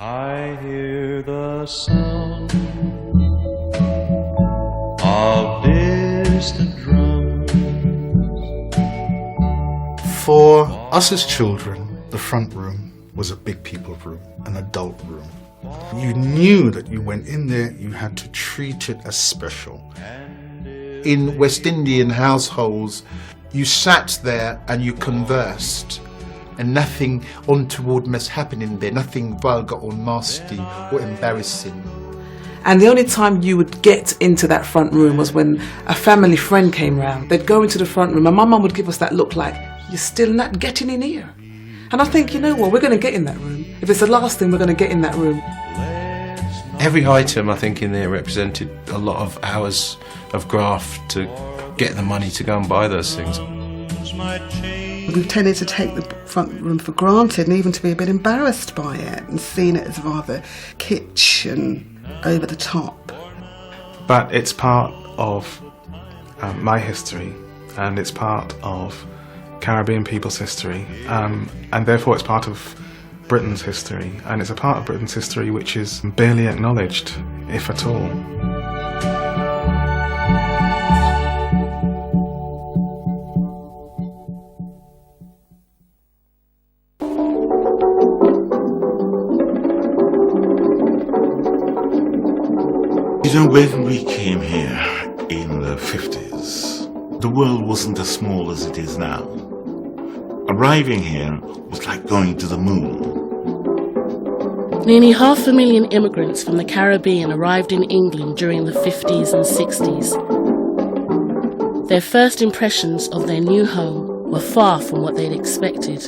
I hear the sound of distant drums. For us as children, the front room was a big people room, an adult room. You knew that you went in there, you had to treat it as special. In West Indian households, you sat there and you conversed, and nothing untoward must happen in there, nothing vulgar or nasty or embarrassing. And the only time you would get into that front room was when a family friend came round. They'd go into the front room and my mum would give us that look like, you're still not getting in here. And I think, you know what, we're going to get in that room. If it's the last thing, we're going to get in that room. Every item, I think, in there represented a lot of hours of graft to get the money to go and buy those things. We've tended to take the front room for granted and even to be a bit embarrassed by it and seeing it as rather kitsch and over the top. But it's part of my history, and it's part of Caribbean people's history, and therefore it's part of Britain's history, and it's a part of Britain's history which is barely acknowledged, if at all. You know, when we came here in the 50s, the world wasn't as small as it is now. Arriving here was like going to the moon. Nearly 500,000 immigrants from the Caribbean arrived in England during the 50s and 60s. Their first impressions of their new home were far from what they'd expected.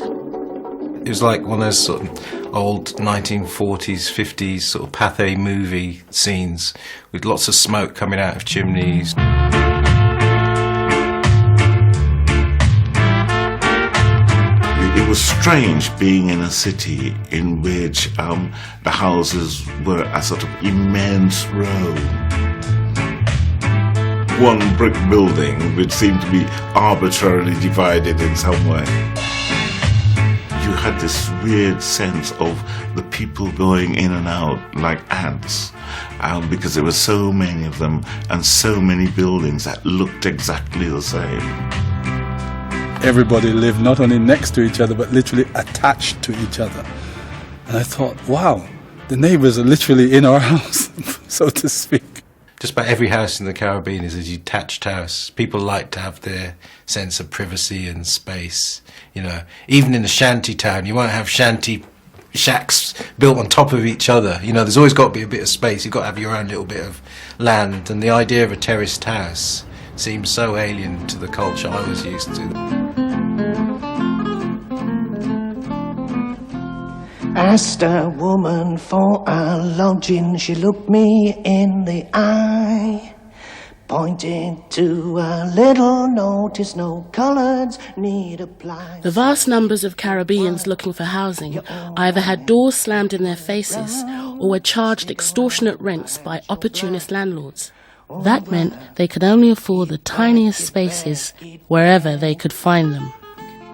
It was like one of those sort of old 1940s, 50s sort of Pathé movie scenes with lots of smoke coming out of chimneys. It was strange being in a city in which the houses were a sort of immense row. One brick building which seemed to be arbitrarily divided in some way. You had this weird sense of the people going in and out like ants, because there were so many of them and so many buildings that looked exactly the same. Everybody lived not only next to each other but literally attached to each other. And I thought, wow, the neighbours are literally in our house, so to speak. Just about every house in the Caribbean is a detached house. People like to have their sense of privacy and space. You know, even in a shanty town, you won't have shanty shacks built on top of each other. You know, there's always got to be a bit of space. You've got to have your own little bit of land. And the idea of a terraced house seems so alien to the culture I was used to. Asked a woman for a lodging, she looked me in the eye, pointed to a little notice, no colours need apply. The vast numbers of Caribbeans looking for housing either had doors slammed in their faces or were charged extortionate rents by opportunist landlords. That meant they could only afford the tiniest spaces wherever they could find them.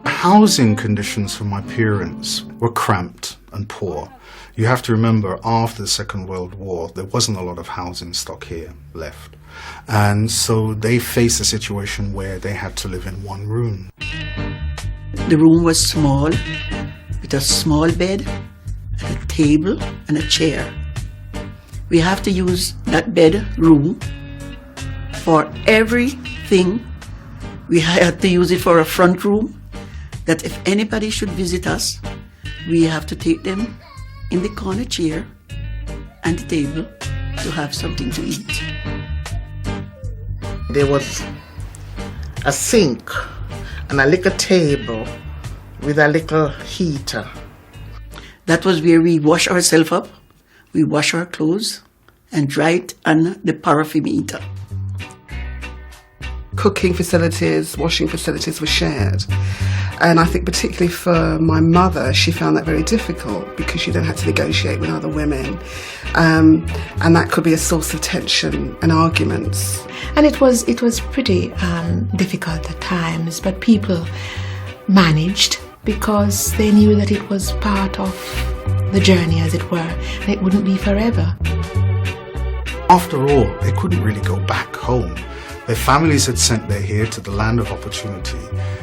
Housing conditions for my parents were cramped and poor. You have to remember, after the Second World War, there wasn't a lot of housing stock here left. And so they faced a situation where they had to live in one room. The room was small, with a small bed, a table and a chair. We have to use that bedroom for everything. We had to use it for a front room, that if anybody should visit us, we have to take them in the corner chair and the table to have something to eat. There was a sink and a little table with a little heater. That was where we wash ourselves up, we wash our clothes and dry it on the paraffin heater. Cooking facilities, washing facilities were shared. And I think particularly for my mother, she found that very difficult because she then had to negotiate with other women. And that could be a source of tension and arguments. And it was pretty difficult at times, but people managed because they knew that it was part of the journey, as it were, and it wouldn't be forever. After all, they couldn't really go back home. Their families had sent them here to the land of opportunity.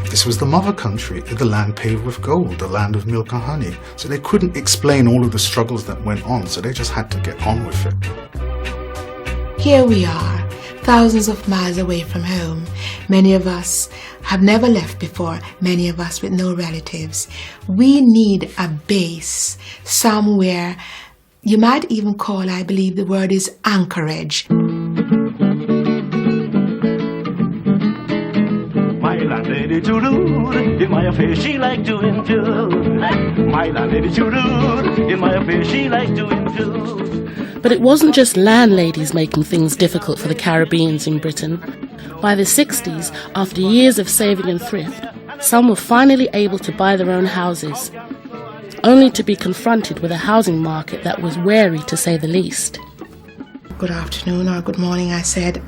This was the mother country, the land paved with gold, the land of milk and honey. So they couldn't explain all of the struggles that went on, so they just had to get on with it. Here we are, thousands of miles away from home. Many of us have never left before, many of us with no relatives. We need a base somewhere. You might even call, I believe the word is anchorage. My landlady too-doo, in my affair she like doing too. My landlady too-doo, in my affair she like doing too. But it wasn't just landladies making things difficult for the Caribbeans in Britain. By the 60s, after years of saving and thrift, some were finally able to buy their own houses, only to be confronted with a housing market that was wary, to say the least. Good afternoon or good morning, I said.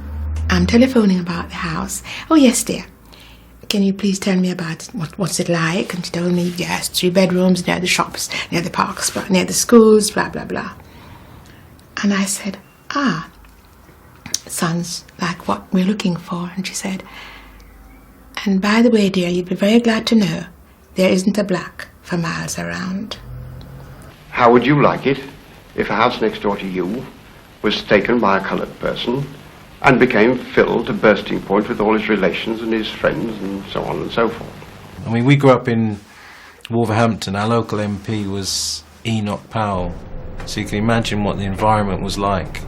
I'm telephoning about the house. Oh, yes, dear. Can you please tell me about what's it like? And she told me, yes, 3 bedrooms near the shops, near the parks, near the schools, blah, blah, blah. And I said, sounds like what we're looking for. And she said, and by the way, dear, you'd be very glad to know there isn't a black for miles around. How would you like it if a house next door to you was taken by a coloured person and became filled to bursting point with all his relations and his friends and so on and so forth? I mean, we grew up in Wolverhampton. Our local MP was Enoch Powell. So you can imagine what the environment was like.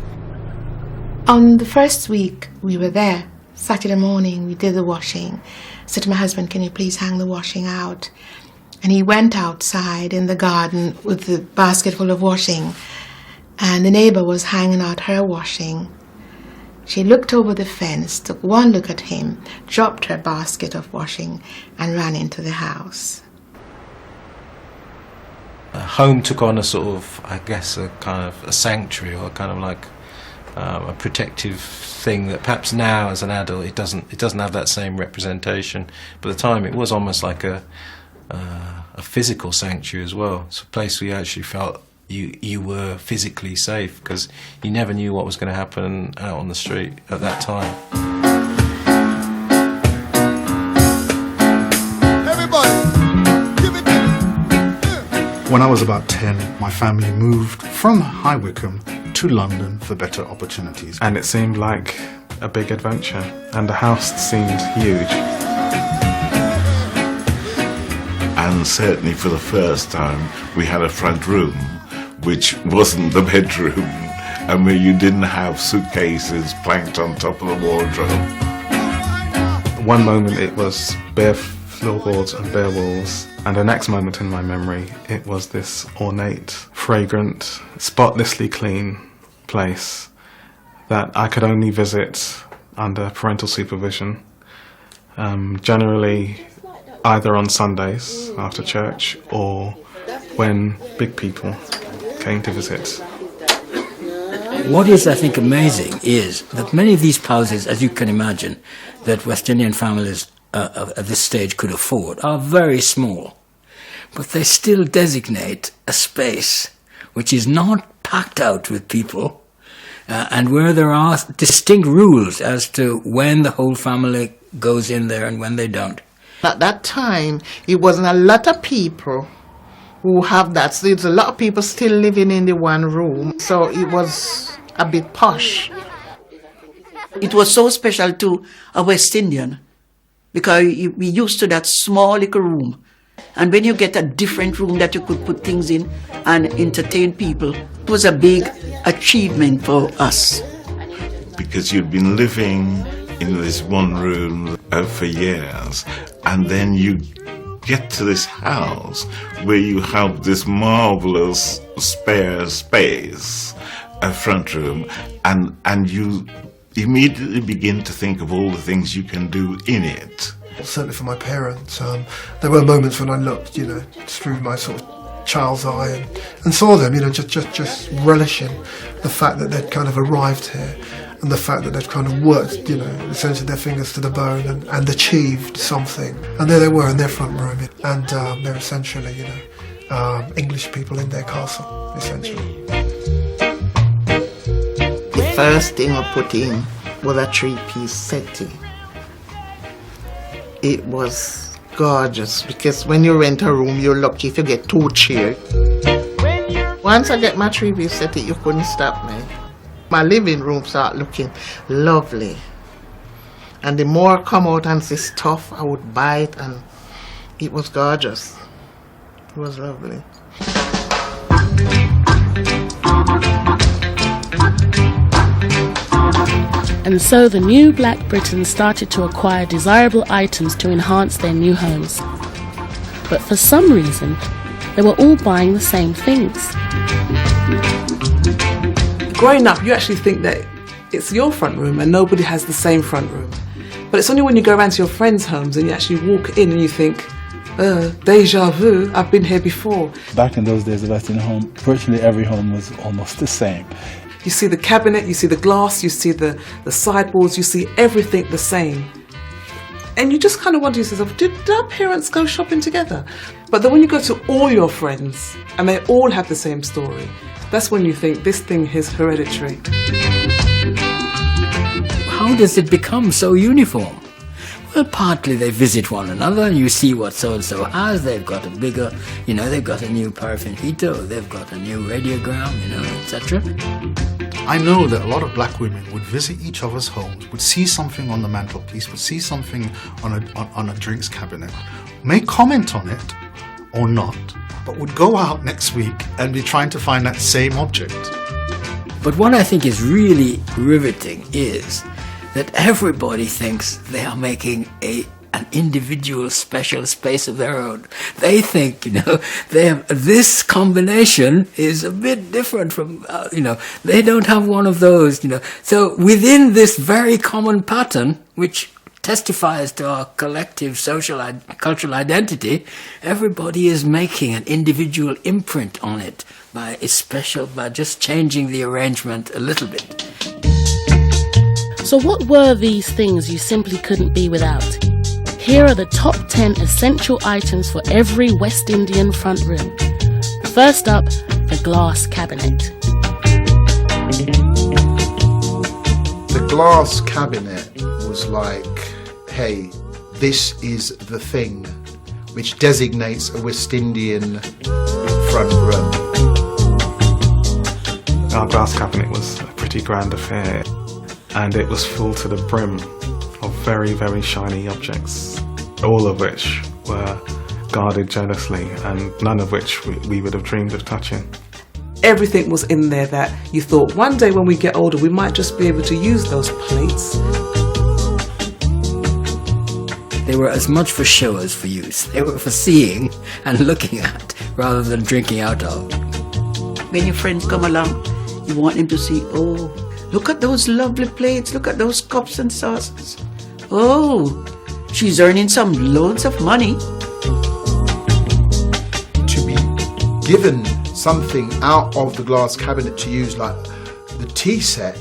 On the first week we were there, Saturday morning, we did the washing. I said to my husband, can you please hang the washing out? And he went outside in the garden with the basket full of washing. And the neighbour was hanging out her washing. She looked over the fence, took one look at him, dropped her basket of washing and ran into the house. Home took on a sort of, I guess, a kind of a sanctuary, or kind of like a protective thing that perhaps now as an adult it doesn't have that same representation. But at the time it was almost like a physical sanctuary as well. It's a place where you actually felt you were physically safe, because you never knew what was going to happen out on the street at that time. When I was about 10, my family moved from High Wycombe to London for better opportunities. And it seemed like a big adventure, and the house seemed huge. And certainly for the first time, we had a front room, which wasn't the bedroom, and where you didn't have suitcases planked on top of the wardrobe. One moment it was bare floorboards and bare walls, and the next moment in my memory it was this ornate, fragrant, spotlessly clean place that I could only visit under parental supervision, generally either on Sundays after church or when big people came to visit. What is, I think, amazing is that many of these houses, as you can imagine, that West Indian families at this stage could afford, are very small. But they still designate a space which is not packed out with people, and where there are distinct rules as to when the whole family goes in there and when they don't. At that time, it wasn't a lot of people who have that. So there's a lot of people still living in the one room, so it was a bit posh. It was so special to a West Indian, because we used to that small little room. And when you get a different room that you could put things in and entertain people, it was a big achievement for us. Because you'd been living in this one room for years, and then you get to this house where you have this marvelous spare space, a front room, and you immediately begin to think of all the things you can do in it. Certainly for my parents, there were moments when I looked, through my sort of child's eye and saw them, just relishing the fact that they'd kind of arrived here, and the fact that they'd kind of worked, essentially their fingers to the bone and achieved something. And there they were in their front room, and they're essentially, English people in their castle, essentially. The first thing I put in was a 3-piece settee. It was gorgeous because when you rent a room, you're lucky if you get 2 chairs. Once I get my 3-piece settee, you couldn't stop me. My living room started looking lovely. And the more I come out and see stuff, I would buy it, and it was gorgeous. It was lovely. And so the new Black Britons started to acquire desirable items to enhance their new homes. But for some reason, they were all buying the same things. Growing up, you actually think that it's your front room and nobody has the same front room. But it's only when you go around to your friends' homes and you actually walk in and you think, deja vu, I've been here before. Back in those days, the West Indian home, virtually every home was almost the same. You see the cabinet, you see the glass, you see the sideboards, you see everything the same. And you just kind of wonder to yourself, did our parents go shopping together? But then when you go to all your friends and they all have the same story, that's when you think this thing is hereditary. How does it become so uniform? Well, partly they visit one another and you see what so-and-so has. They've got a bigger, they've got a new paraffin heater, or they've got a new radiogram, etc. I know that a lot of black women would visit each other's homes, would see something on the mantelpiece, would see something on a drinks cabinet, may comment on it or not, but would go out next week and be trying to find that same object. But what I think is really riveting is that everybody thinks they are making an individual special space of their own. They think, this combination is a bit different from, they don't have one of those, So within this very common pattern, which testifies to our collective social cultural identity, everybody is making an individual imprint on it by just changing the arrangement a little bit. So what were these things you simply couldn't be without? Here are the top 10 essential items for every West Indian front room. First up, the glass cabinet. The glass cabinet was like, hey, this is the thing which designates a West Indian front room. Our glass cabinet was a pretty grand affair, and it was full to the brim of very, very shiny objects, all of which were guarded jealously and none of which we would have dreamed of touching. Everything was in there that you thought one day when we get older we might just be able to use those plates. They were as much for show as for use. They were for seeing and looking at rather than drinking out of. When your friends come along, you want them to see, oh, look at those lovely plates, look at those cups and saucers. Oh, she's earning some loads of money. To be given something out of the glass cabinet to use, like the tea set,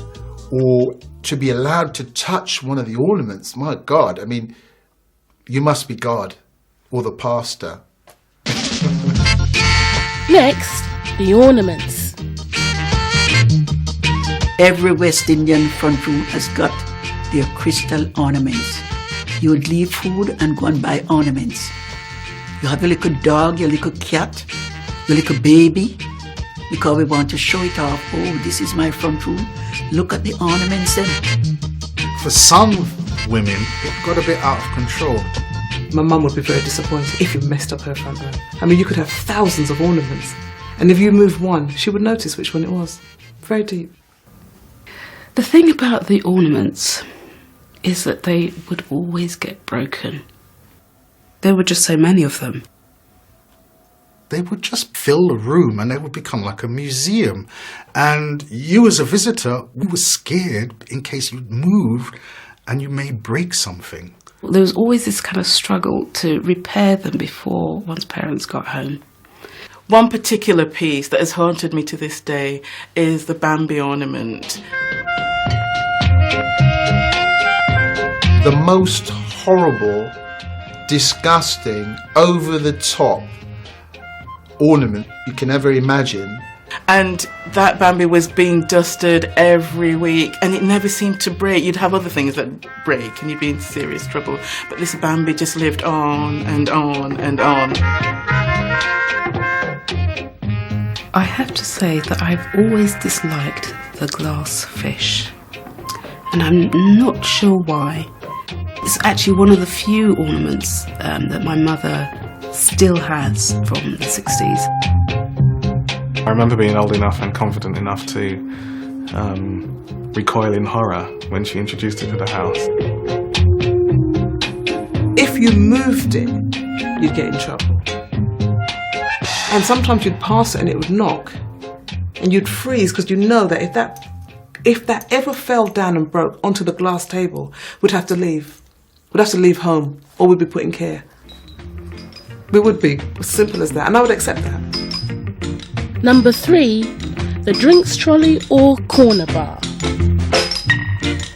or to be allowed to touch one of the ornaments, my God, I mean, you must be God or the pastor. Next, the ornaments. Every West Indian front room has got their crystal ornaments. You would leave food and go and buy ornaments. You have your little dog, your little cat, your little baby, because we want to show it off. Oh, this is my front room. Look at the ornaments. For some women, it got a bit out of control. My mum would be very disappointed if you messed up her front room. I mean, you could have thousands of ornaments, and if you moved one, she would notice which one it was. Very deep. The thing about the ornaments is that they would always get broken. There were just so many of them. They would just fill the room and they would become like a museum. And you as a visitor, we were scared in case you moved and you may break something. There was always this kind of struggle to repair them before one's parents got home. One particular piece that has haunted me to this day is the Bambi ornament. The most horrible, disgusting, over-the-top ornament you can ever imagine. And that Bambi was being dusted every week, and it never seemed to break. You'd have other things that break, and you'd be in serious trouble. But this Bambi just lived on and on and on. I have to say that I've always disliked the glass fish, and I'm not sure why. It's actually one of the few ornaments that my mother still has from the 60s. I remember being old enough and confident enough to recoil in horror when she introduced it to the house. If you moved it, you'd get in trouble. And sometimes you'd pass it and it would knock. And you'd freeze because you know that if that ever fell down and broke onto the glass table, we'd have to leave. We'd have to leave home, or we'd be put in care. We would be, as simple as that. And I would accept that. Number 3, the drinks trolley or corner bar.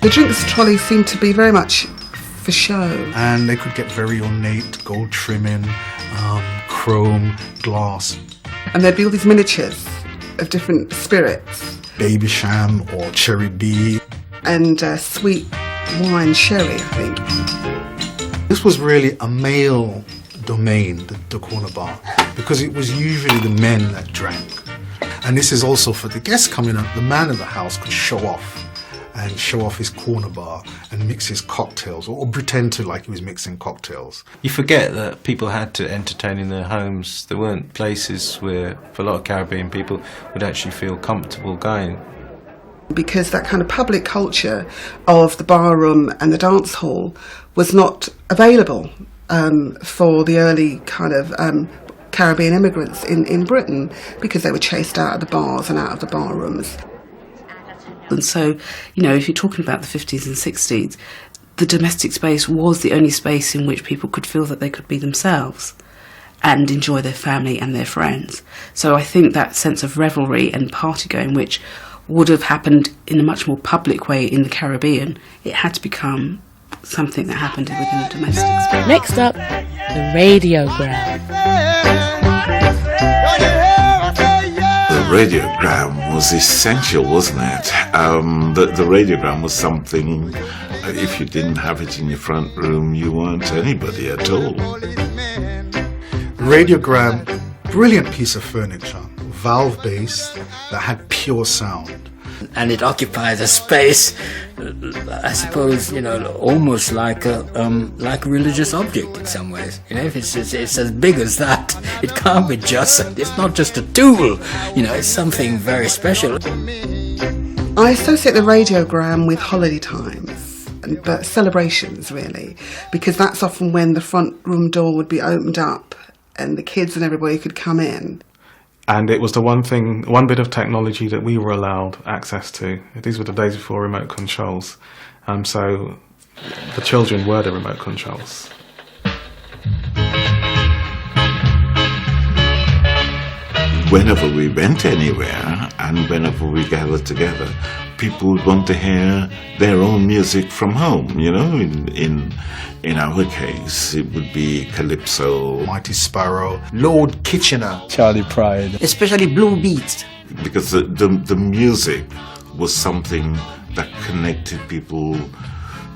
The drinks trolley seemed to be very much for show. And they could get very ornate, gold trimming, chrome, glass. And there'd be all these miniatures of different spirits. Baby Sham or Cherry B. And sweet wine sherry, I think. This was really a male domain, the corner bar, because it was usually the men that drank. And this is also for the guests coming up, the man of the house could show off his corner bar and mix his cocktails, or pretend to like he was mixing cocktails. You forget that people had to entertain in their homes. There weren't places where, for a lot of Caribbean people, would actually feel comfortable going. Because that kind of public culture of the bar room and the dance hall was not available for the early kind of Caribbean immigrants in Britain, because they were chased out of the bars and out of the bar rooms. And so, you know, if you're talking about the 50s and 60s, the domestic space was the only space in which people could feel that they could be themselves and enjoy their family and their friends. So I think that sense of revelry and party going, which would have happened in a much more public way in the Caribbean, it had to become something that happened within the domestic space. Next up, the radiogram. The radiogram was essential, wasn't it? The radiogram was something, if you didn't have it in your front room, you weren't anybody at all. Radiogram, brilliant piece of furniture, valve-based, that had pure sound. And it occupies a space, I suppose, you know, almost like a religious object in some ways. You know, if it's as big as that, it can't be just. It's not just a tool. You know, it's something very special. I associate the radiogram with holiday times, but celebrations really, because that's often when the front room door would be opened up and the kids and everybody could come in. And it was the one bit of technology that we were allowed access to. These were the days before remote controls. So the children were the remote controls. Whenever we went anywhere and whenever we gathered together, people would want to hear their own music from home, you know. In our case, it would be Calypso, Mighty Sparrow, Lord Kitchener, Charlie Pride, especially Blue Beats. Because the music was something that connected people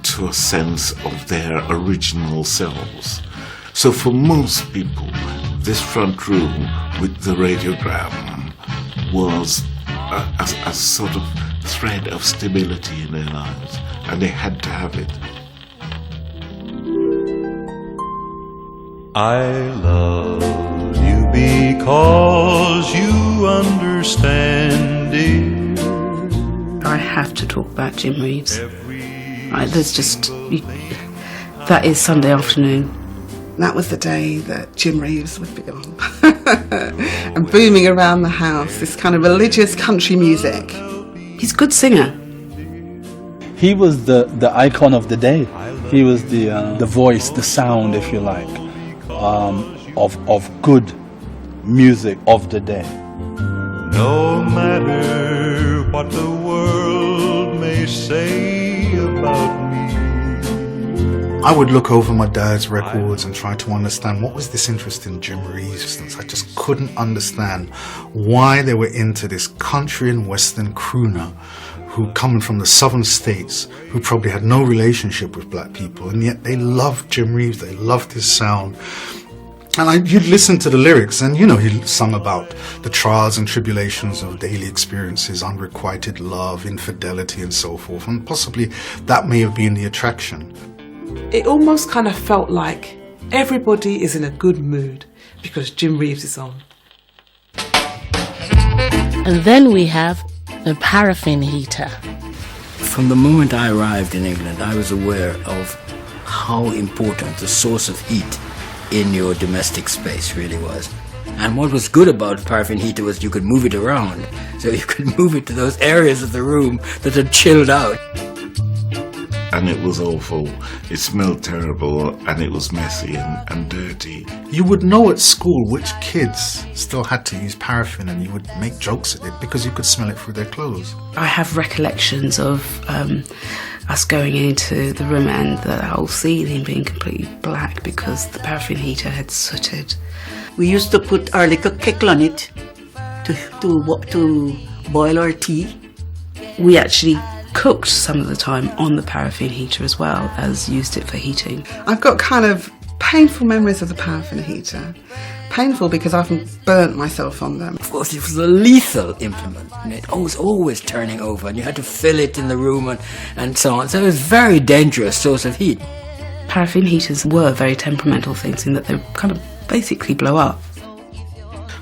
to a sense of their original selves. So for most people, this front room with the radiogram was a sort of thread of stability in their lives, and they had to have it. I love you because you understand, dear. I have to talk about Jim Reeves. That is Sunday afternoon. That was the day that Jim Reeves would be on. And booming around the house, this kind of religious country music. He's a good singer. He was the icon of the day. He was the voice, the sound, if you like, of good music of the day. No matter what the world may say about me, I would look over my dad's records and try to understand what was this interest in Jim Reeves. I just couldn't understand why they were into this country and western crooner who coming from the southern states, who probably had no relationship with black people, and yet they loved Jim Reeves, they loved his sound. And you'd listen to the lyrics, and he sung about the trials and tribulations of daily experiences, unrequited love, infidelity, and so forth. And possibly that may have been the attraction. It almost kind of felt like everybody is in a good mood because Jim Reeves is on. And then we have the paraffin heater. From the moment I arrived in England, I was aware of how important the source of heat in your domestic space really was. And what was good about a paraffin heater was you could move it around. So you could move it to those areas of the room that had chilled out. And it was awful. It smelled terrible, and it was messy and dirty. You would know at school which kids still had to use paraffin, and you would make jokes at it because you could smell it through their clothes. I have recollections of us going into the room and the whole ceiling being completely black because the paraffin heater had sooted. We used to put our little kettle on it to boil our tea. We actually cooked some of the time on the paraffin heater as well as used it for heating. I've got kind of painful memories of the paraffin heater. Painful because I often burnt myself on them. Of course, it was a lethal implement, and it was always turning over, and you had to fill it in the room and so on. So it was a very dangerous source of heat. Paraffin heaters were very temperamental things in that they kind of basically blow up.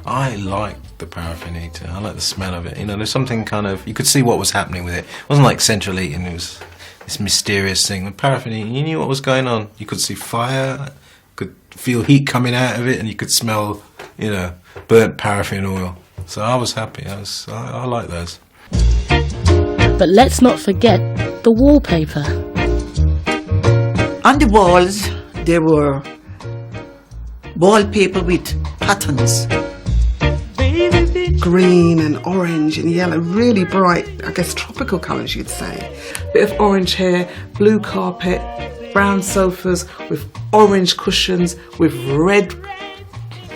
I like the paraffin heater. I like the smell of it. There's something kind of, you could see what was happening with it. It wasn't like central heating. It was this mysterious thing. With paraffin heating, you knew what was going on. You could see fire, could feel heat coming out of it, and you could smell, burnt paraffin oil. So I was happy. I like those. But let's not forget the wallpaper. On the walls, there were wallpaper with patterns. Green and orange and yellow, really bright, I guess tropical colours you'd say. Bit of orange here, blue carpet, brown sofas with orange cushions with red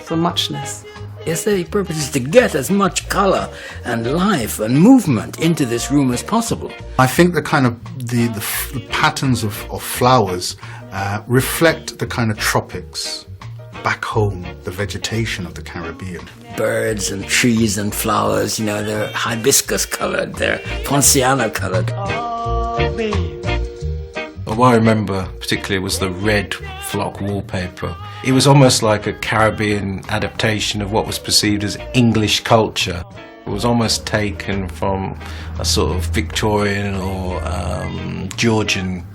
for muchness. Yes, the purpose is to get as much colour and life and movement into this room as possible. I think the kind of the patterns of flowers reflect the kind of tropics back home, the vegetation of the Caribbean. Birds and trees and flowers, they're hibiscus coloured, they're ponciana coloured. What I remember particularly was the red flock wallpaper. It was almost like a Caribbean adaptation of what was perceived as English culture. It was almost taken from a sort of Victorian or Georgian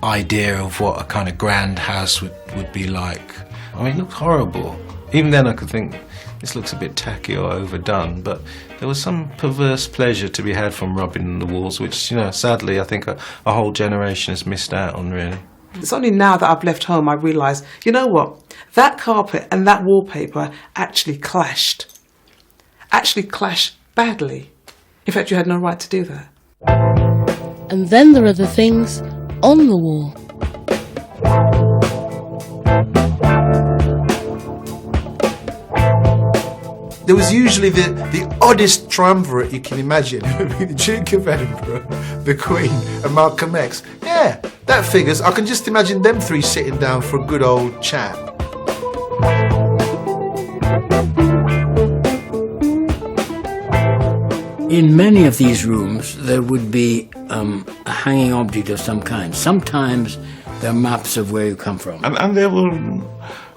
idea of what a kind of grand house would be like. I mean, it looked horrible. Even then I could think, this looks a bit tacky or overdone, but there was some perverse pleasure to be had from rubbing the walls, which, sadly, I think a whole generation has missed out on, really. It's only now that I've left home I realise, you know what? That carpet and that wallpaper actually clashed. Actually clashed badly. In fact, you had no right to do that. And then there are the things on the wall. There was usually the oddest triumvirate you can imagine. The Duke of Edinburgh, the Queen, and Malcolm X. Yeah, that figures. I can just imagine them three sitting down for a good old chat. In many of these rooms, there would be a hanging object of some kind. Sometimes there are maps of where you come from. And there were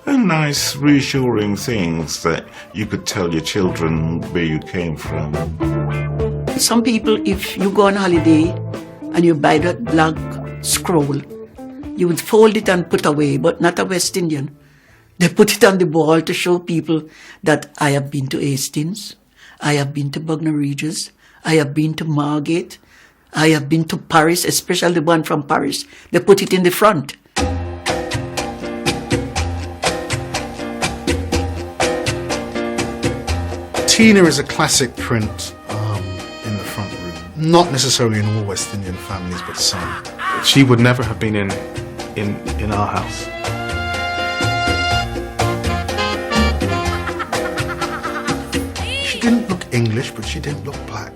nice, reassuring things that you could tell your children where you came from. Some people, if you go on holiday and you buy that black scroll, you would fold it and put away, but not a West Indian. They put it on the wall to show people that I have been to Hastings, I have been to Bognor Regis, I have been to Margate, I have been to Paris, especially the one from Paris. They put it in the front. Tina is a classic print in the front room. Not necessarily in all West Indian families, but some. She would never have been in in our house. She didn't look English, but she didn't look black.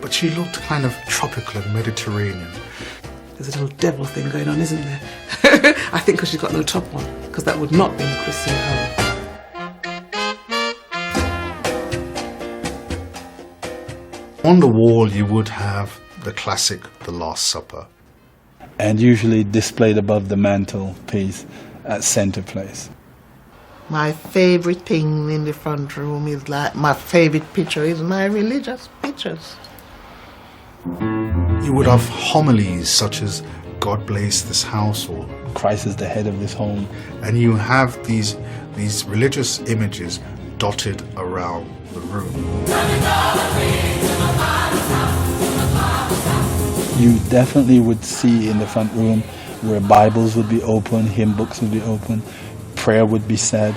But she looked kind of tropical and Mediterranean. There's a little devil thing going on, isn't there? I think because she's got no top on, because that would not be in a Christian home. On the wall, you would have the classic The Last Supper. And usually displayed above the mantelpiece at center place. My favorite thing in the front room is like, my favorite picture is my religious pictures. You would have homilies such as God bless this house or Christ is the head of this home. And you have these religious images dotted around the room. You definitely would see in the front room where Bibles would be open, hymn books would be open, prayer would be said.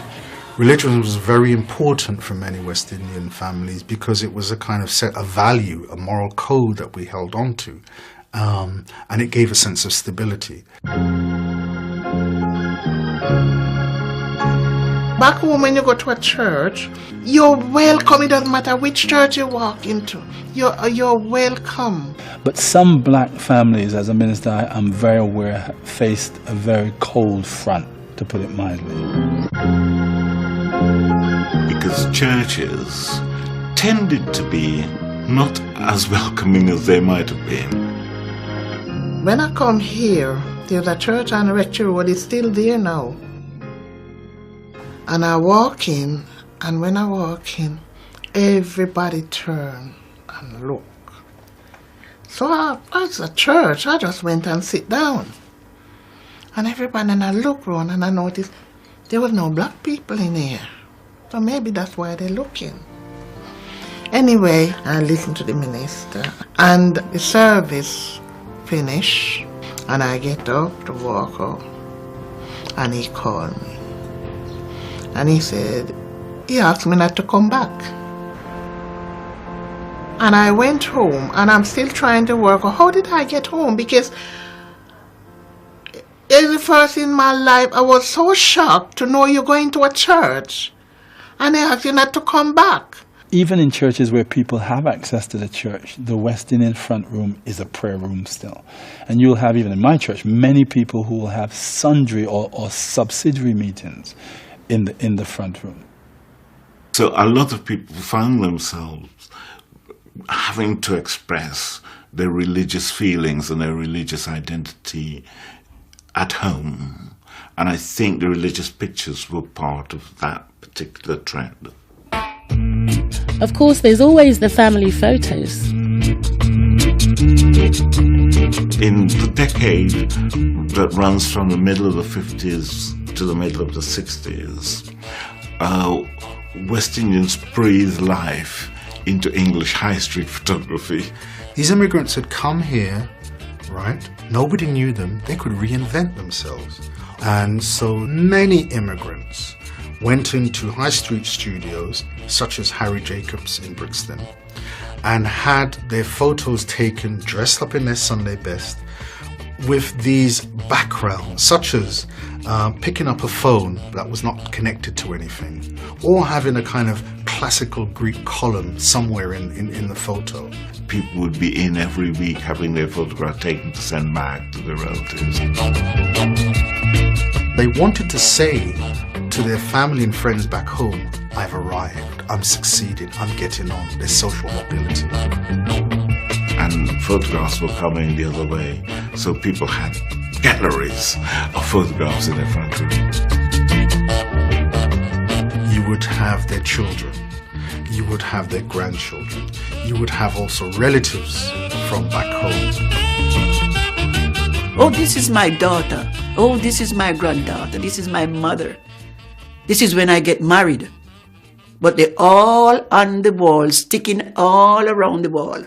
Religion was very important for many West Indian families because it was a kind of set of value, a moral code that we held on to, and it gave a sense of stability. Back home when you go to a church, you're welcome. It doesn't matter which church you walk into. You're welcome. But some black families, as a minister, I'm very aware, faced a very cold front, to put it mildly. Because churches tended to be not as welcoming as they might have been. When I come here, there's a church on Rectory Road. It's still there now. And I walk in, and when I walk in, everybody turn and look. So as a church, I just went and sit down. And everybody, and I look around and I noticed there was no black people in here. So maybe that's why they're looking. Anyway, I listened to the minister, and the service finished, and I get up to walk up, and he called me. And he said, he asked me not to come back. And I went home, and I'm still trying to work out how did I get home, because it's the first in my life I was so shocked to know you're going to a church and they ask you not to come back. Even in churches where people have access to the church, the West Indian front room is a prayer room still. And you'll have, even in my church, many people who will have sundry or subsidiary meetings in the front room. So a lot of people find themselves having to express their religious feelings and their religious identity at home. And I think the religious pictures were part of that particular trend. Of course, there's always the family photos. In the decade that runs from the middle of the 50s to the middle of the 60s, West Indians breathed life into English high street photography. These immigrants had come here, right? Nobody knew them. They could reinvent themselves. And so many immigrants went into high street studios, such as Harry Jacobs in Brixton, and had their photos taken dressed up in their Sunday best with these backgrounds, such as picking up a phone that was not connected to anything, or having a kind of classical Greek column somewhere in the photo. People would be in every week having their photograph taken to send back to their relatives. They wanted to say to their family and friends back home, I've arrived, I'm succeeding, I'm getting on, there's social mobility. And photographs were coming the other way, so people had galleries of photographs in their front room. You would have their children, you would have their grandchildren, you would have also relatives from back home. Oh, this is my daughter. Oh, this is my granddaughter. This is my mother. This is when I get married. But they're all on the wall, sticking all around the wall.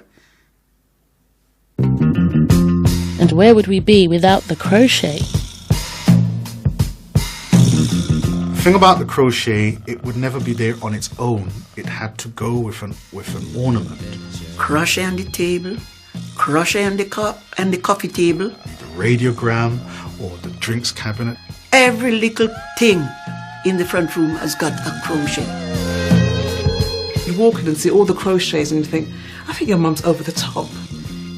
And where would we be without the crochet? The thing about the crochet, it would never be there on its own. It had to go with an ornament. Crochet on the table, crochet on the cup and the coffee table, radiogram or the drinks cabinet. Every little thing in the front room has got a crochet. You walk in and see all the crochets and you think, I think your mum's over the top.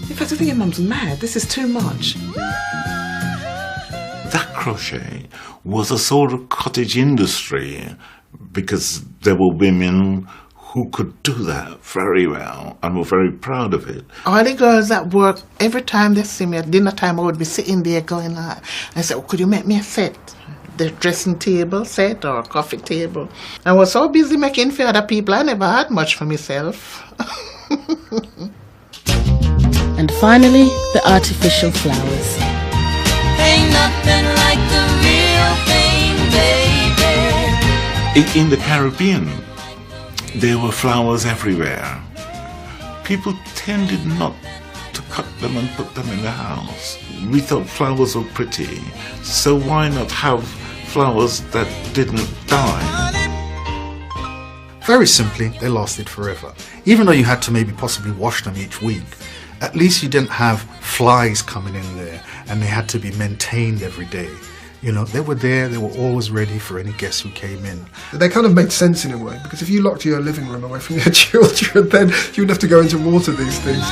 In fact, I think your mum's mad. This is too much. That crochet was a sort of cottage industry because there were women who could do that very well and were very proud of it. All the girls at work, every time they see me at dinner time, I would be sitting there going like, I said, oh, could you make me a set? The dressing table set or a coffee table. I was so busy making for other people, I never had much for myself. And finally, the artificial flowers. Ain't nothing like the real thing, baby. In the Caribbean, there were flowers everywhere. People tended not to cut them and put them in the house. We thought flowers were pretty, so why not have flowers that didn't die? Very simply, they lasted forever. Even though you had to maybe possibly wash them each week, at least you didn't have flies coming in there and they had to be maintained every day. You know, they were there, they were always ready for any guests who came in. They kind of made sense in a way, because if you locked your living room away from your children, then you would have to go into water these things.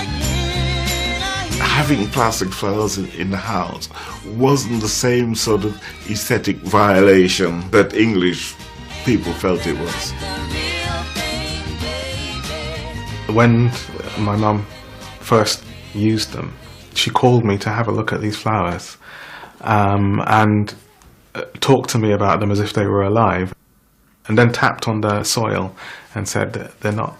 Having plastic flowers in the house wasn't the same sort of aesthetic violation that English people felt it was. When my mum first used them, she called me to have a look at these flowers and talked to me about them as if they were alive, and then tapped on the soil and said that they're not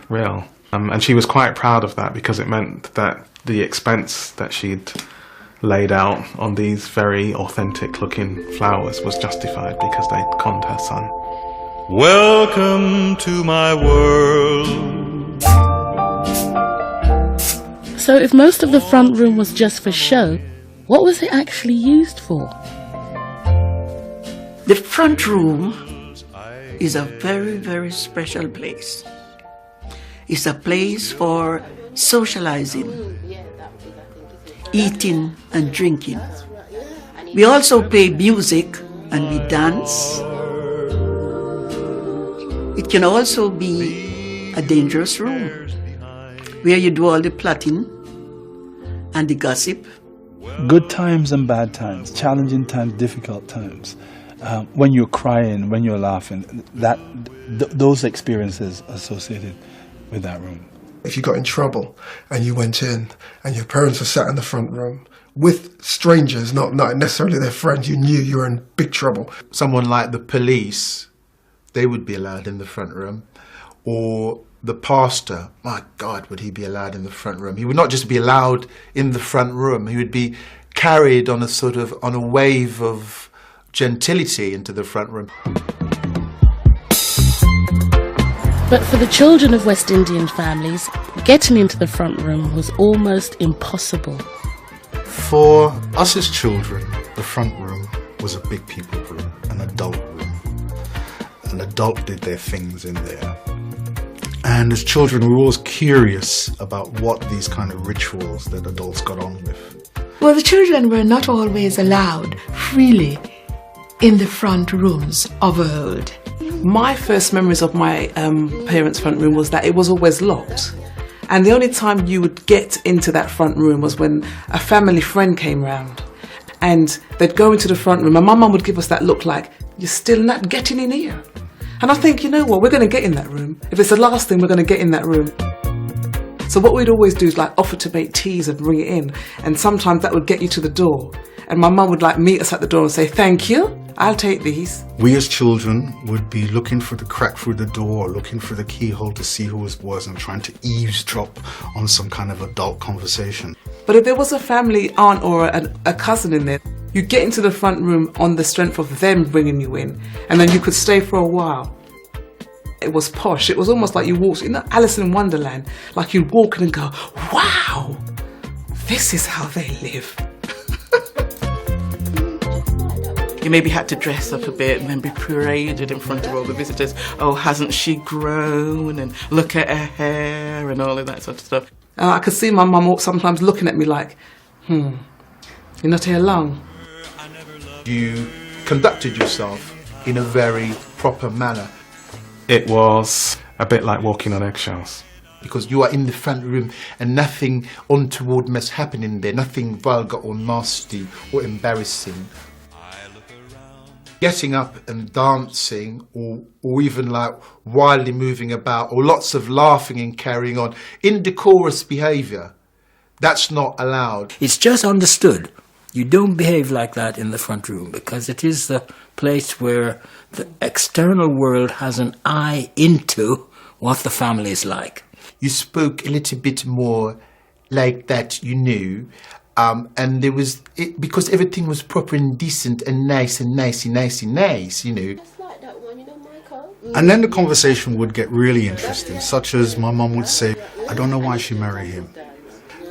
real. And she was quite proud of that because it meant that the expense that she'd laid out on these very authentic looking flowers was justified because they'd conned her son. Welcome to my world. So if most of the front room was just for show, what was it actually used for? The front room is a very, very special place. It's a place for socializing, eating and drinking. We also play music and we dance. It can also be a dangerous room where you do all the plotting and the gossip. Good times and bad times, challenging times, difficult times. When you're crying, when you're laughing, those experiences associated with that room. If you got in trouble and you went in and your parents were sat in the front room with strangers, not necessarily their friends, you knew you were in big trouble. Someone like the police, they would be allowed in the front room. Or the pastor, my God, would he be allowed in the front room? He would not just be allowed in the front room, he would be carried on a wave of gentility into the front room. But for the children of West Indian families, getting into the front room was almost impossible. For us as children, the front room was a big people room, an adult room. An adult did their things in there. And as children, we were always curious about what these kind of rituals that adults got on with. Well, the children were not always allowed freely in the front rooms of old. My first memories of my parents' front room was that it was always locked. And the only time you would get into that front room was when a family friend came round. And they'd go into the front room and my mum would give us that look like, you're still not getting in here. And I think, you know what, we're going to get in that room. If it's the last thing, we're going to get in that room. So what we'd always do is like offer to make teas and bring it in. And sometimes that would get you to the door. And my mum would like meet us at the door and say, thank you, I'll take these. We as children would be looking for the crack through the door, looking for the keyhole to see who it was and trying to eavesdrop on some kind of adult conversation. But if there was a family aunt or a cousin in there, you get into the front room on the strength of them bringing you in, and then you could stay for a while. It was posh. It was almost like you walked, you know, Alice in Wonderland, like you'd walk in and go, wow, this is how they live. You maybe had to dress up a bit and then be paraded in front of all the visitors. Oh, hasn't she grown? And look at her hair and all of that sort of stuff. I could see my mum sometimes looking at me like, You're not here long. You conducted yourself in a very proper manner. It was a bit like walking on eggshells. Because you are in the front room and nothing untoward must happen in there, nothing vulgar or nasty or embarrassing. Getting up and dancing or even like wildly moving about or lots of laughing and carrying on, indecorous behaviour, that's not allowed. It's just understood. You don't behave like that in the front room because it is the place where the external world has an eye into what the family is like. You spoke a little bit more like that, you knew, and there was, because everything was proper and decent and nice, you know. And then the conversation would get really interesting, such as my mum would say, I don't know why she married him.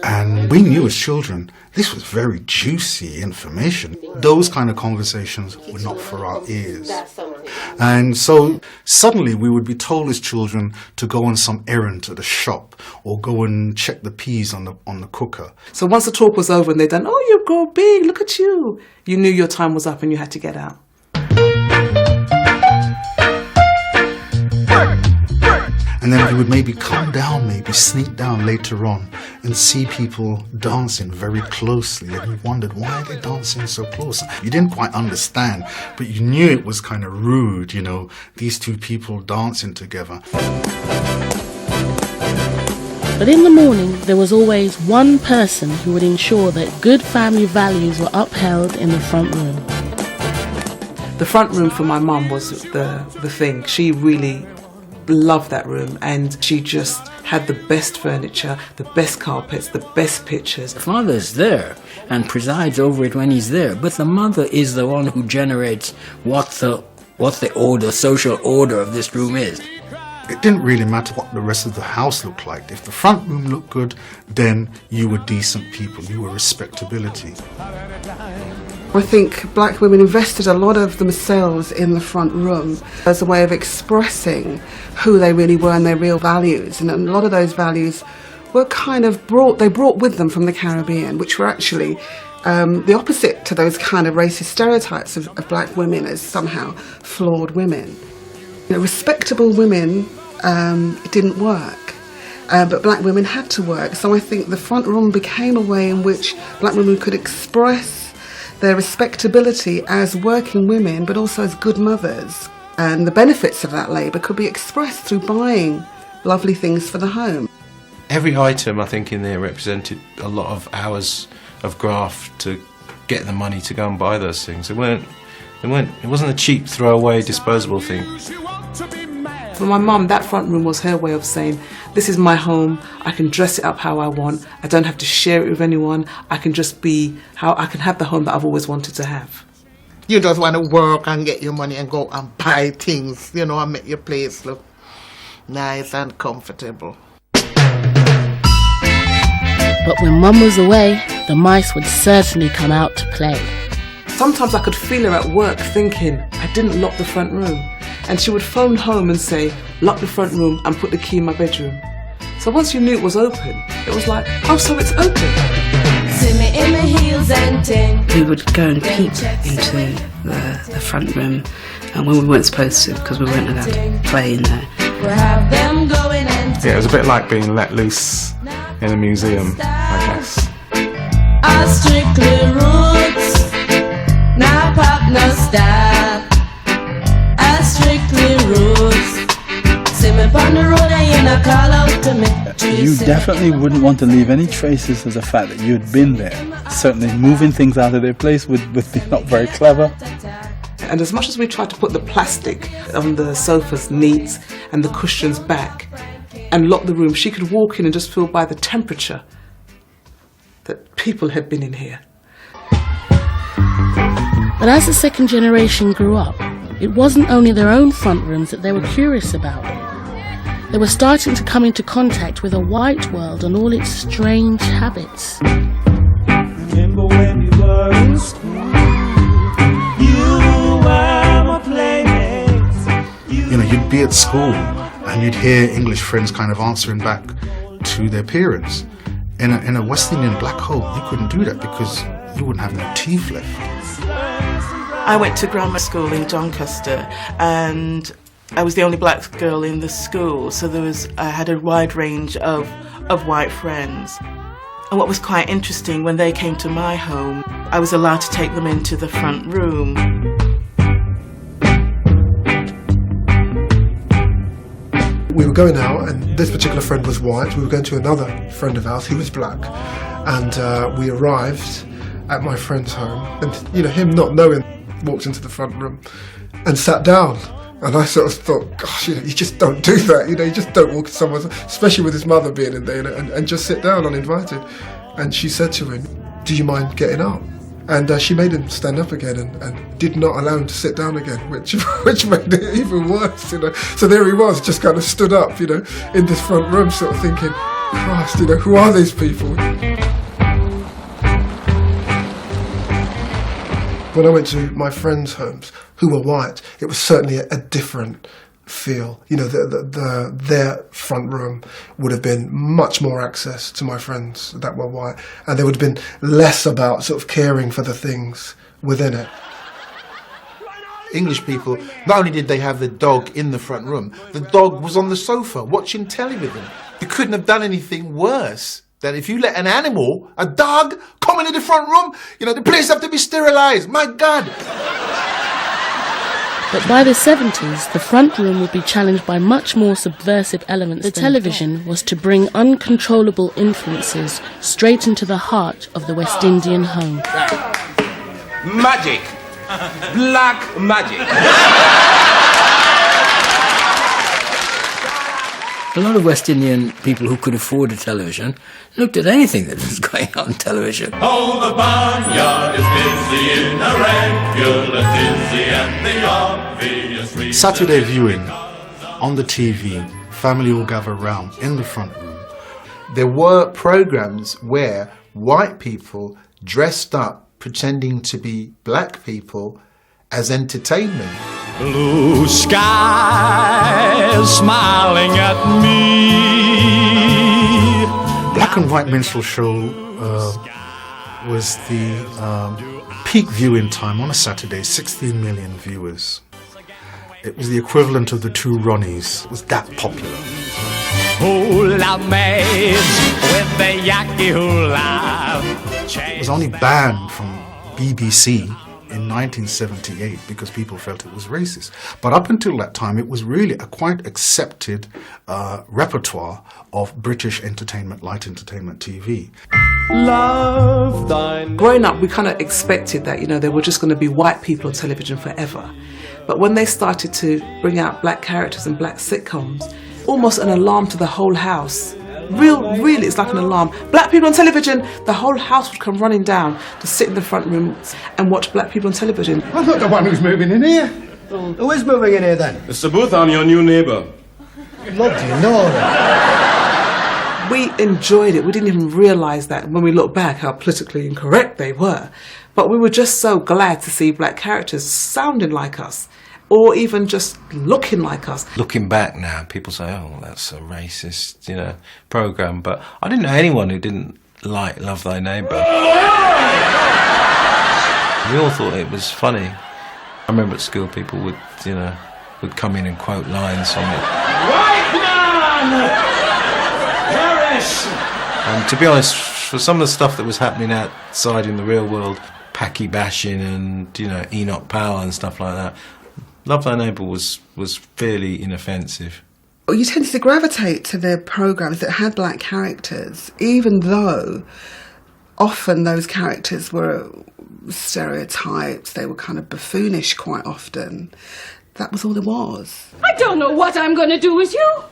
And we knew as children, this was very juicy information. Those kind of conversations were not for our ears. And so suddenly we would be told as children to go on some errand to the shop or go and check the peas on the cooker. So once the talk was over and they'd done, oh, you grow big, look at you. You knew your time was up and you had to get out. And then we would maybe come down, maybe sneak down later on and see people dancing very closely. And you wondered, why are they dancing so close? You didn't quite understand, but you knew it was kind of rude, you know, these two people dancing together. But in the morning, there was always one person who would ensure that good family values were upheld in the front room. The front room for my mum was the thing. She really loved that room, and she just had the best furniture, the best carpets, the best pictures. The father's there and presides over it when he's there, but the mother is the one who generates what the social order of this room is. It didn't really matter what the rest of the house looked like. If the front room looked good, then you were decent people, you were respectability. I think black women invested a lot of themselves in the front room as a way of expressing who they really were and their real values. And a lot of those values were kind of brought with them from the Caribbean, which were actually the opposite to those kind of racist stereotypes of black women as somehow flawed women. You know, respectable women, it didn't work. But black women had to work. So I think the front room became a way in which black women could express their respectability as working women, but also as good mothers. And the benefits of that labour could be expressed through buying lovely things for the home. Every item, I think, in there represented a lot of hours of graft to get the money to go and buy those things. It wasn't a cheap, throwaway, disposable thing. For my mum, that front room was her way of saying, this is my home, I can dress it up how I want, I don't have to share it with anyone, I can just be how I can have the home that I've always wanted to have. You just want to work and get your money and go and buy things, you know, and make your place look nice and comfortable. But when Mum was away, the mice would certainly come out to play. Sometimes I could feel her at work thinking, I didn't lock the front room. And she would phone home and say, lock the front room and put the key in my bedroom. So once you knew it was open, it was like, oh, so it's open. See me in my heels and ting. We would go and peep into the front room when we weren't supposed to, because we weren't allowed to play in there. We'll have them going and Yeah, it was a bit like being let loose in a museum, I guess. our strictly roots. Now pop, no stop. Our strictly roots. See me on the road and you not call out to me. You definitely wouldn't want to leave any traces of the fact that you'd been there. Certainly moving things out of their place would be not very clever. And as much as we tried to put the plastic on the sofas neat and the cushions back and lock the room, she could walk in and just feel by the temperature that people had been in here. But as the second generation grew up, it wasn't only their own front rooms that they were curious about. They were starting to come into contact with a white world and all its strange habits. Remember when we were in school? You were my playmates. You know, you'd be at school and you'd hear English friends kind of answering back to their parents. In a West Indian black home, you couldn't do that because you wouldn't have no teeth left. I went to grammar school in Doncaster, and I was the only black girl in the school, so I had a wide range of white friends. And what was quite interesting, when they came to my home, I was allowed to take them into the front room. We were going out, and this particular friend was white. We were going to another friend of ours who was black, and we arrived at my friend's home, and him not knowing, walked into the front room and sat down. And I sort of thought, gosh, you just don't do that. You just don't walk in someone's, especially with his mother being in there, and just sit down uninvited. And she said to him, "Do you mind getting up?" And she made him stand up again and did not allow him to sit down again, which made it even worse, So there he was, just kind of stood up, in this front room, sort of thinking, Christ, who are these people? When I went to my friends' homes, who were white, it was certainly a different feel. Their front room would have been much more access to my friends that were white, and there would have been less about sort of caring for the things within it. English people, not only did they have the dog in the front room, the dog was on the sofa watching telly with them. You couldn't have done anything worse. That if you let an animal, a dog, come into the front room, the place have to be sterilised. My God! But by the 70s, the front room would be challenged by much more subversive elements. The television was to bring uncontrollable influences straight into the heart of the West Indian home. Magic. Black magic. A lot of West Indian people who could afford a television looked at anything that was going on television. Oh, the barnyard is busy in a regular dizzy, and the obvious reason. Saturday viewing on the TV, family will gather round in the front room. There were programs where white people dressed up pretending to be black people as entertainment. Blue skies smiling at me. Black and White Minstrel Show was the peak viewing time on a Saturday, 16 million viewers. It was the equivalent of the two Ronnies. It was that popular. Hula maids with the yaki hula. It was only banned from BBC in 1978 because people felt it was racist. But up until that time, it was really a quite accepted repertoire of British entertainment, light entertainment TV. Love thine. Growing up, we kind of expected that, there were just going to be white people on television forever. But when they started to bring out black characters and black sitcoms, almost an alarm to the whole house. Really, it's like an alarm. Black people on television, the whole house would come running down to sit in the front room and watch black people on television. I'm not the one who's moving in here. Who is moving in here then? Mr. Booth, I'm your new neighbour. Bloody no. We enjoyed it. We didn't even realise that when we look back how politically incorrect they were. But we were just so glad to see black characters sounding like us, or even just looking like us. Looking back now, people say, oh, that's a racist, programme. But I didn't know anyone who didn't like Love Thy Neighbour. We all thought it was funny. I remember at school people would come in and quote lines from it. White man! Perish! And to be honest, for some of the stuff that was happening outside in the real world, Paki bashing and, Enoch Powell and stuff like that, Love Thy Neighbour was fairly inoffensive. You tended to gravitate to the programmes that had black characters, even though often those characters were stereotypes, they were kind of buffoonish quite often. That was all there was. I don't know what I'm going to do with you.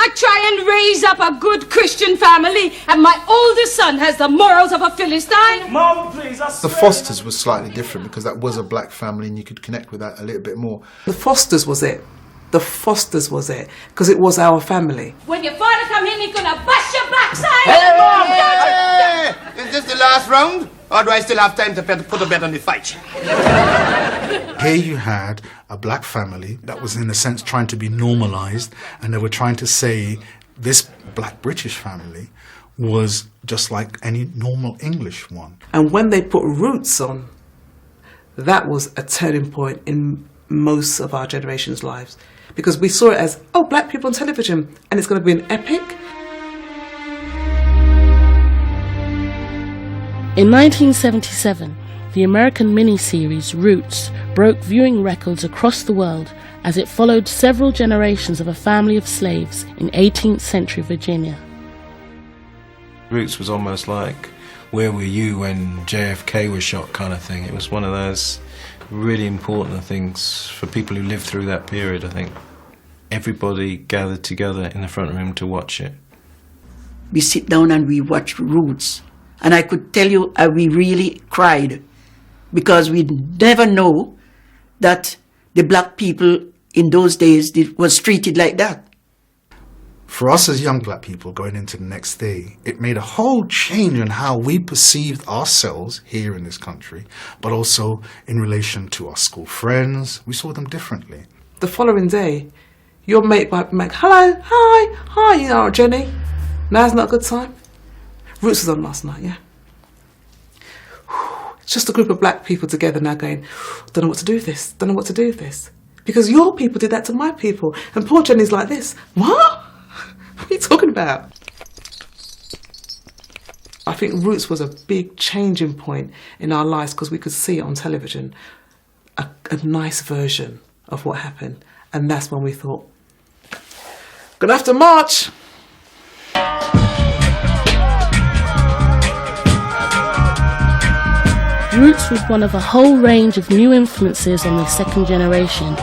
I try and raise up a good Christian family, and my oldest son has the morals of a Philistine. Mom, please, The Fosters was slightly different because that was a black family and you could connect with that a little bit more. The Fosters was it. The Fosters was it, because it was our family. When your father come in, he's going to bust your backside. Hey, Mom! Hey! Is this the last round? Or do I still have time to put a bet on the fight? Here you had a black family that was in a sense trying to be normalised, and they were trying to say this black British family was just like any normal English one. And when they put Roots on, that was a turning point in most of our generation's lives. Because we saw it as, oh, black people on television, and it's going to be an epic. In 1977, the American miniseries Roots broke viewing records across the world as it followed several generations of a family of slaves in 18th century Virginia. Roots was almost like Where Were You when JFK was shot kind of thing. It was one of those really important things for people who lived through that period, I think. Everybody gathered together in the front room to watch it. We sit down and we watch Roots. And I could tell you we really cried because we never know that the black people in those days was treated like that. For us as young black people going into the next day, it made a whole change in how we perceived ourselves here in this country, but also in relation to our school friends. We saw them differently. The following day, your mate might be like, hello, hi, you know, Jenny. Now's not a good time. Roots was on last night, yeah. It's just a group of black people together now going, don't know what to do with this, don't know what to do with this. Because your people did that to my people. And poor Jenny's like this, what? What are you talking about? I think Roots was a big changing point in our lives because we could see it on television, a nice version of what happened. And that's when we thought, gonna have to march. Roots was one of a whole range of new influences on the second generation,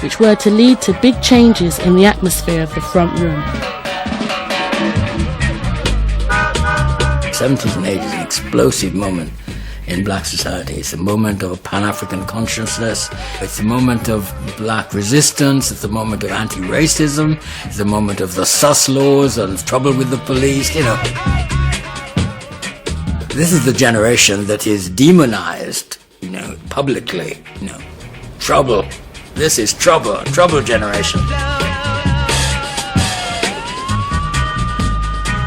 which were to lead to big changes in the atmosphere of the front room. 70s and 80s is an explosive moment in black society. It's a moment of Pan-African consciousness. It's a moment of black resistance. It's a moment of anti-racism. It's a moment of the sus laws and trouble with the police, you know. This is the generation that is demonized, you know, publicly, you know. Trouble. This is trouble. Trouble generation.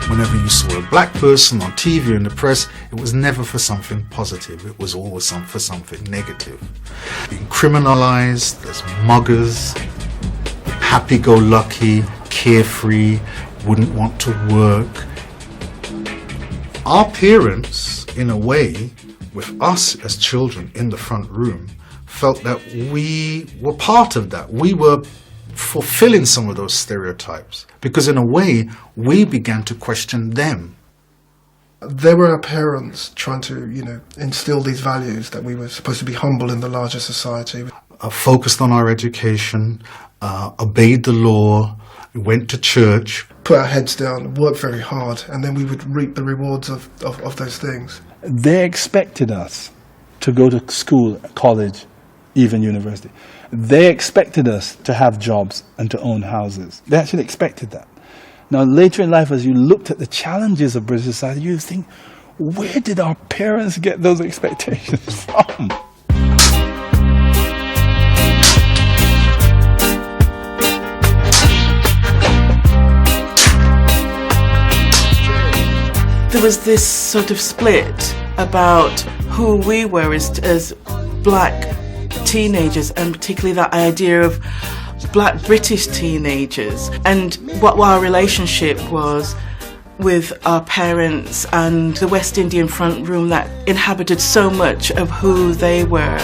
Whenever you saw a black person on TV or in the press, it was never for something positive. It was always for something negative. Being criminalized, there's muggers, happy-go-lucky, carefree, wouldn't want to work. Our parents, in a way, with us as children in the front room, felt that we were part of that. We were fulfilling some of those stereotypes because in a way we began to question them. There were our parents trying to, you know, instill these values that we were supposed to be humble in the larger society. Focused on our education, obeyed the law, went to church. Put our heads down, worked very hard, and then we would reap the rewards of those things. They expected us to go to school, college, even university. They expected us to have jobs and to own houses. They actually expected that. Now, later in life, as you looked at the challenges of British society, you think, where did our parents get those expectations from? There was this sort of split about who we were as black teenagers, and particularly that idea of black British teenagers and what our relationship was with our parents and the West Indian front room that inhabited so much of who they were.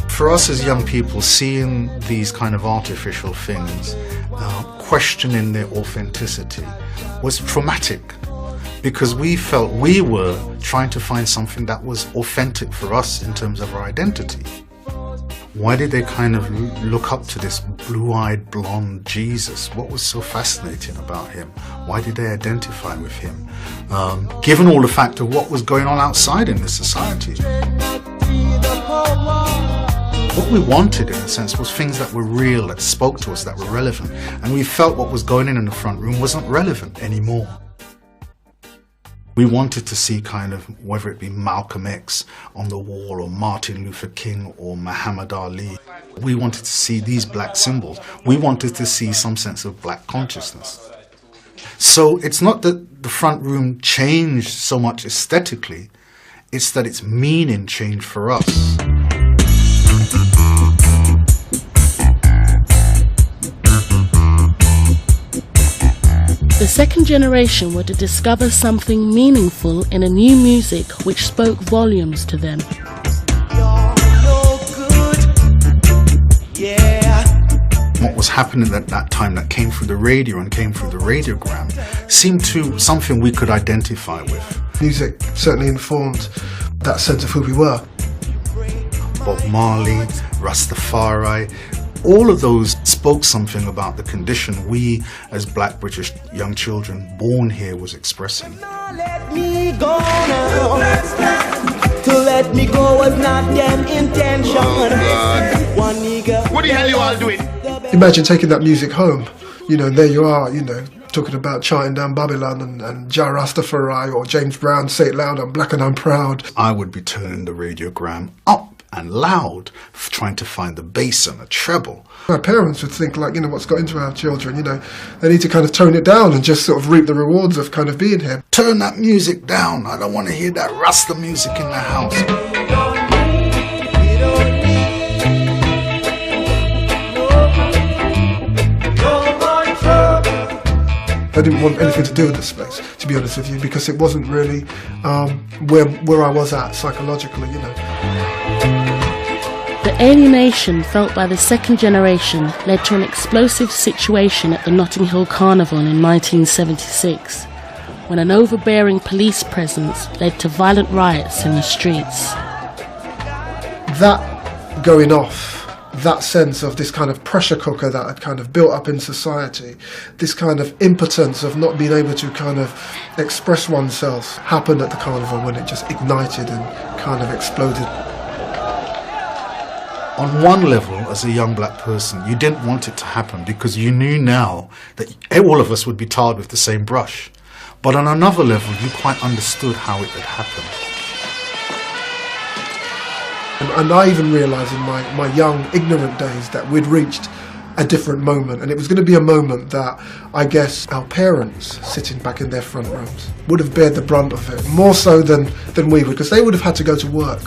For us as young people, seeing these kind of artificial things, questioning their authenticity, was traumatic because we felt we were trying to find something that was authentic for us in terms of our identity. Why did they kind of look up to this blue-eyed blonde Jesus? What was so fascinating about him? Why did they identify with him? Given all the fact of what was going on outside in this society. What we wanted, in a sense, was things that were real, that spoke to us, that were relevant. And we felt what was going on in the front room wasn't relevant anymore. We wanted to see kind of, whether it be Malcolm X on the wall or Martin Luther King or Muhammad Ali. We wanted to see these black symbols. We wanted to see some sense of black consciousness. So it's not that the front room changed so much aesthetically, it's that its meaning changed for us. The second generation were to discover something meaningful in a new music which spoke volumes to them. What was happening at that time that came through the radio and came through the radiogram seemed to something we could identify with. Music certainly informed that sense of who we were. Bob Marley, Rastafari, all of those spoke something about the condition we as black British young children born here was expressing. Let me go now. To let me go was not them intention. One nigga. What the hell you all doing? Imagine taking that music home. You know, there you are, you know, talking about charting down Babylon and Jah Rastafari or James Brown, Say It Loud, I'm Black and I'm Proud. I would be turning the radiogram up and loud, trying to find the bass and the treble. Our parents would think, like, you know, what's got into our children, you know, they need to kind of tone it down and just sort of reap the rewards of kind of being here. Turn that music down. I don't want to hear that Rasta music in the house. I didn't want anything to do with the space, to be honest with you, because it wasn't really where I was at psychologically, you know. The alienation felt by the second generation led to an explosive situation at the Notting Hill Carnival in 1976, when an overbearing police presence led to violent riots in the streets. That going off, that sense of this kind of pressure cooker that had kind of built up in society, this kind of impotence of not being able to kind of express oneself, happened at the carnival when it just ignited and kind of exploded. On one level, as a young black person, you didn't want it to happen because you knew now that all of us would be tarred with the same brush. But on another level, you quite understood how it had happened. And I even realised in my young, ignorant days that we'd reached a different moment, and it was going to be a moment that I guess our parents, sitting back in their front rooms, would have bared the brunt of it, more so than we would, because they would have had to go to work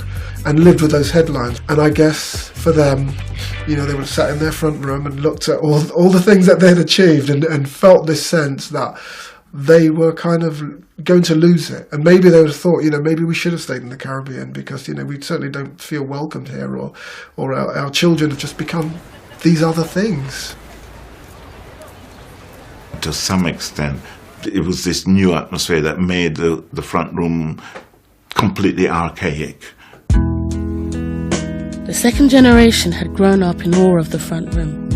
and lived with those headlines. And I guess for them, you know, they would have sat in their front room and looked at all the things that they'd achieved and felt this sense that they were kind of going to lose it. And maybe they would have thought, you know, maybe we should have stayed in the Caribbean because, you know, we certainly don't feel welcomed here, or our children have just become these other things. To some extent, it was this new atmosphere that made the front room completely archaic. The second generation had grown up in awe of the front room,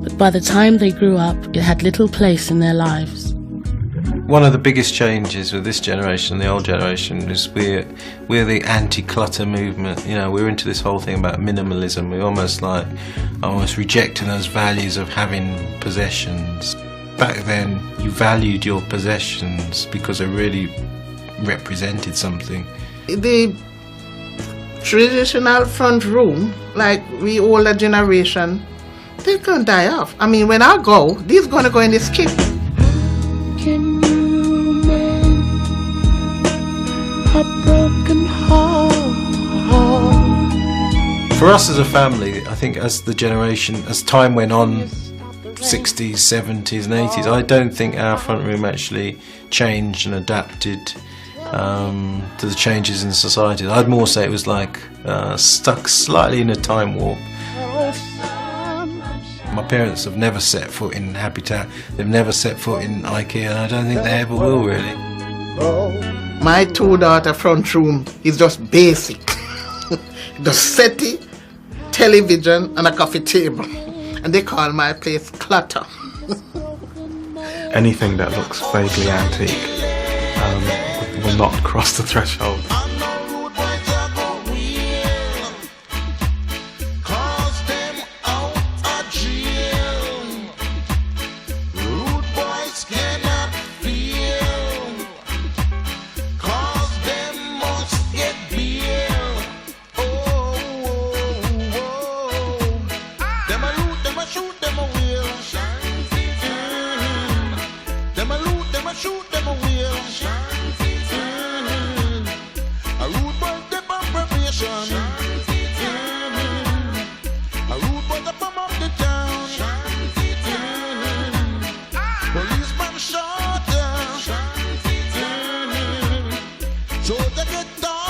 but by the time they grew up, it had little place in their lives. One of the biggest changes with this generation and the old generation is we're the anti-clutter movement. You know, we're into this whole thing about minimalism. We're almost rejecting those values of having possessions. Back then, you valued your possessions because they really represented something. The traditional front room, like we older generation, they're gonna die off. I mean, when I go, these gonna go in the skip. Can you mend a broken heart? For us as a family, I think as time went on, 60s, 70s and 80s, I don't think our front room actually changed and adapted to the changes in society. I'd more say it was like stuck slightly in a time warp. My parents have never set foot in Habitat, they've never set foot in IKEA, and I don't think they ever will, really. My two-daughter front room is just basic. The settee, television, and a coffee table. And they call my place clutter. Anything that looks vaguely antique will not cross the threshold. Them a a shoot them away. A rude boy step on preparation. A rude boy step on up the town. Policeman shot down. So they get down.